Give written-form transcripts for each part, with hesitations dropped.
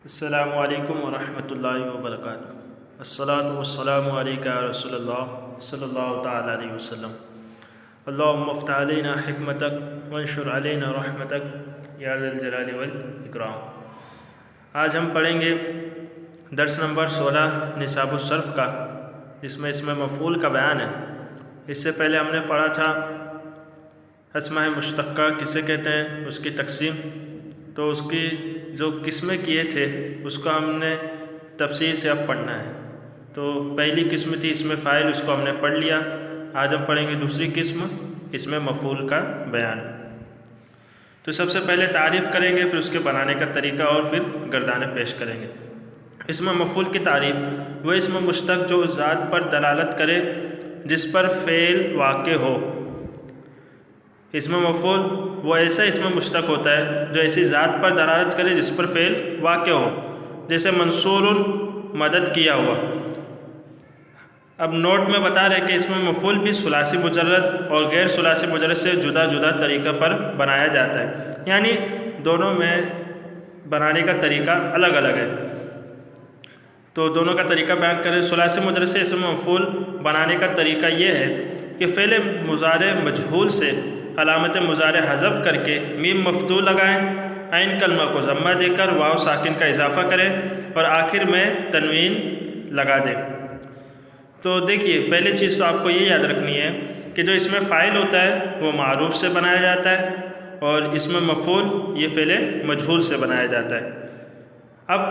السلام علیکم ورحمۃ اللہ وبرکاتہ۔ الصلاۃ والسلام علیک یا رسول اللہ صلی اللہ تعالیٰ علیہ وسلم۔ اللہم افتح علینا حکمتک وانشر علینا رحمتک یا ذا الجلال والاکرام۔ آج ہم پڑھیں گے درس نمبر 16 نصاب الصرف کا، جس میں اسم مفعول کا بیان ہے۔ اس سے پہلے ہم نے پڑھا تھا اسماء مشتقہ کسے کہتے ہیں، اس کی تقسیم، تو اس کی جو قسمیں کیے تھے اس کو ہم نے تفصیل سے اب پڑھنا ہے۔ تو پہلی قسم تھی اسم فاعل، اس کو ہم نے پڑھ لیا۔ آج ہم پڑھیں گے دوسری قسم، اسم مفعول کا بیان۔ تو سب سے پہلے تعریف کریں گے، پھر اس کے بنانے کا طریقہ اور پھر گردانے پیش کریں گے۔ اسم مفعول کی تعریف: وہ اسم مشتق جو اس ذات پر دلالت کرے جس پر فعل واقع ہو۔ اسم مفعول وہ ایسا اسم مشتق ہوتا ہے جو ایسی ذات پر دلالت کرے جس پر فعل واقع ہو، جیسے منصور، مدد کیا ہوا۔ اب نوٹ میں بتا رہے کہ اسم مفعول بھی ثلاثی مجرد اور غیر ثلاثی مجرد سے جدا جدا طریقہ پر بنایا جاتا ہے، یعنی دونوں میں بنانے کا طریقہ الگ الگ ہے۔ تو دونوں کا طریقہ بیان کریں۔ ثلاثی مجرد سے اسم مفعول بنانے کا طریقہ یہ ہے کہ فعل مضارع مجہول سے علامت مضارع حذف کر کے میم مفتوح لگائیں، عین کلمہ کو ضمہ دے کر واو ساکن کا اضافہ کریں اور آخر میں تنوین لگا دیں۔ تو دیکھیے، پہلی چیز تو آپ کو یہ یاد رکھنی ہے کہ جو اسم فاعل ہوتا ہے وہ معروف سے بنایا جاتا ہے، اور اسم مفعول یہ فعل مجہول سے بنایا جاتا ہے۔ اب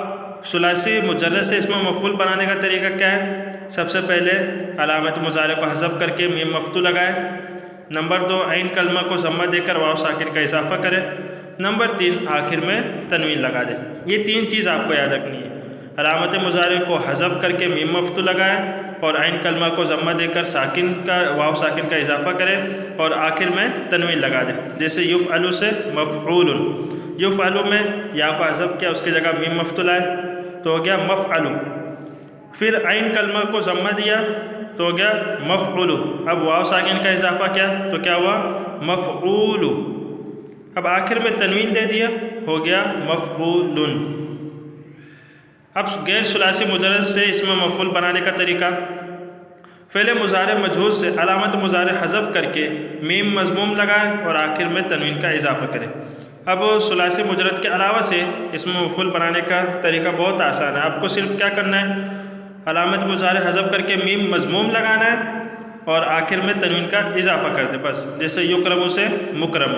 ثلاثی مجرد سے اسم مفعول بنانے کا طریقہ کیا ہے؟ سب سے پہلے علامت مضارع کو حذف کر کے میم مفتوح لگائیں۔ نمبر 2، عین کلمہ کو ضمہ دے کر واو ساکن کا اضافہ کریں۔ نمبر 3، آخر میں تنوین لگا دیں۔ یہ تین چیز آپ کو یاد رکھنی ہے۔ علامت مضارع کو حذف کر کے میم مفتوح لگائیں اور عین کلمہ کو ضمہ دے کر واو ساکن کا اضافہ کریں اور آخر میں تنوین لگا دیں، جیسے یفعل سے مفعول۔ یفعل میں یا کو حذف کیا، اس کی جگہ میم مفتوح لائے تو ہو گیا مفعل۔ پھر عین کلمہ کو ضمہ دیا تو ہو گیا مفعول۔ اب واو ساکن کا اضافہ کیا تو کیا ہوا؟ مفعول۔ اب آخر میں تنوین دے دیا، ہو گیا مفعول۔ اب غیر ثلاثی مجرد سے اسم مفعول بنانے کا طریقہ: فعل مضارع مجہول سے علامت مضارع حذف کر کے میم مضموم لگائیں اور آخر میں تنوین کا اضافہ کریں۔ اب ثلاثی مجرد کے علاوہ سے اسم مفعول بنانے کا طریقہ بہت آسان ہے۔ آپ کو صرف کیا کرنا ہے؟ علامت مضارع حذف کر کے میم مضموم لگانا ہے اور آخر میں تنوین کا اضافہ کر دیں، بس۔ جیسے یکرم سے مکرم۔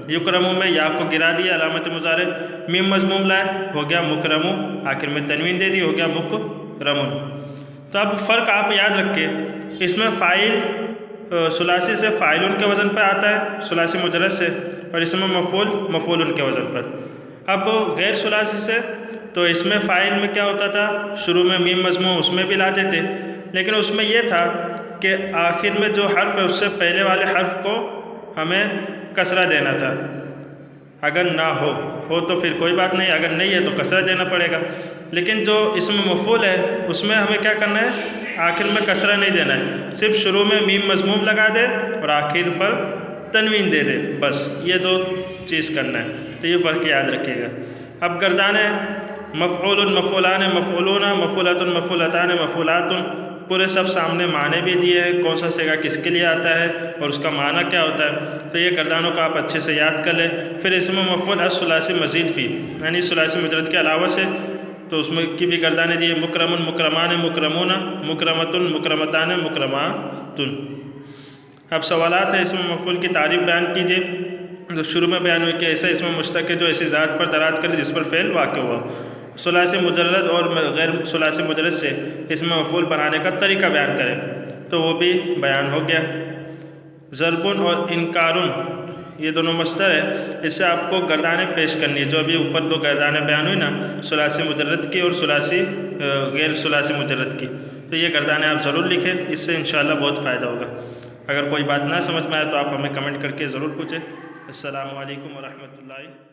یکرم میں یا کو گرا دیا، علامت مضارع میم مضموم لائے، ہو گیا مکرم، آخر میں تنوین دے دی، ہو گیا مکرم۔ تو اب فرق آپ یاد رکھیں، اس میں فاعل ثلاثی سے فاعلن کے وزن پہ آتا ہے ثلاثی مجرد سے، اور اس میں مفعول مفعولن کے وزن پر۔ اب غیر ثلاثی سے تو اس میں فاعل میں کیا ہوتا تھا؟ شروع میں میم مضموم اس میں بھی لاتے تھے، لیکن اس میں یہ تھا کہ آخر میں جو حرف ہے اس سے پہلے والے حرف کو ہمیں کسرہ دینا تھا۔ اگر نہ ہو تو پھر کوئی بات نہیں، اگر نہیں ہے تو کسرہ دینا پڑے گا۔ لیکن جو اسم مفعول ہے اس میں ہمیں کیا کرنا ہے؟ آخر میں کسرہ نہیں دینا ہے، صرف شروع میں میم مضموم لگا دے اور آخر پر تنوین دے دے، بس۔ یہ دو چیز کرنا ہے، تو یہ فرق یاد رکھیے گا۔ اب گردانے: مفعول، مفعولان، مفعولون، مفعولۃ، مفعولتان، مفعولات۔ پورے سب سامنے معنی بھی دیے ہیں، کون سا صیغہ کس کے لیے آتا ہے اور اس کا معنی کیا ہوتا ہے، تو یہ گردانوں کا آپ اچھے سے یاد کر لیں۔ پھر اسم مفعول الثلاثی مزید فی، یعنی ثلاثی مجرد کے علاوہ سے، تو اس میں کی بھی گردانے دیے: مکرم، مکرمان، مکرمون، مکرمۃ، مکرمتان، مکرمات۔ اب سوالات ہیں، اسم مفعول کی تعریف بیان کیجیے۔ جو شروع میں بیان ہوئی کہ ایسا اسم مشتق ہے جو ایسی ذات پر دلالت کرے جس پر فعل واقع ہوا۔ ثلاثی مجرد اور غیر ثلاثی مجرد سے اسم مفعول بنانے کا طریقہ بیان کریں، تو وہ بھی بیان ہو گیا۔ ضرب اور انکار، یہ دونوں مصدر ہے، اس سے آپ کو گردانے پیش کرنی ہے۔ جو ابھی اوپر دو گردانے بیان ہوئی نا، ثلاثی مجرد کی اور غیر ثلاثی مجرد کی، تو یہ گردانے آپ ضرور لکھیں، اس سے انشاءاللہ بہت فائدہ ہوگا۔ اگر کوئی بات نہ سمجھ میں آئے تو آپ ہمیں کمنٹ کر کے ضرور پوچھیں۔ السلام علیکم ورحمۃ اللہ۔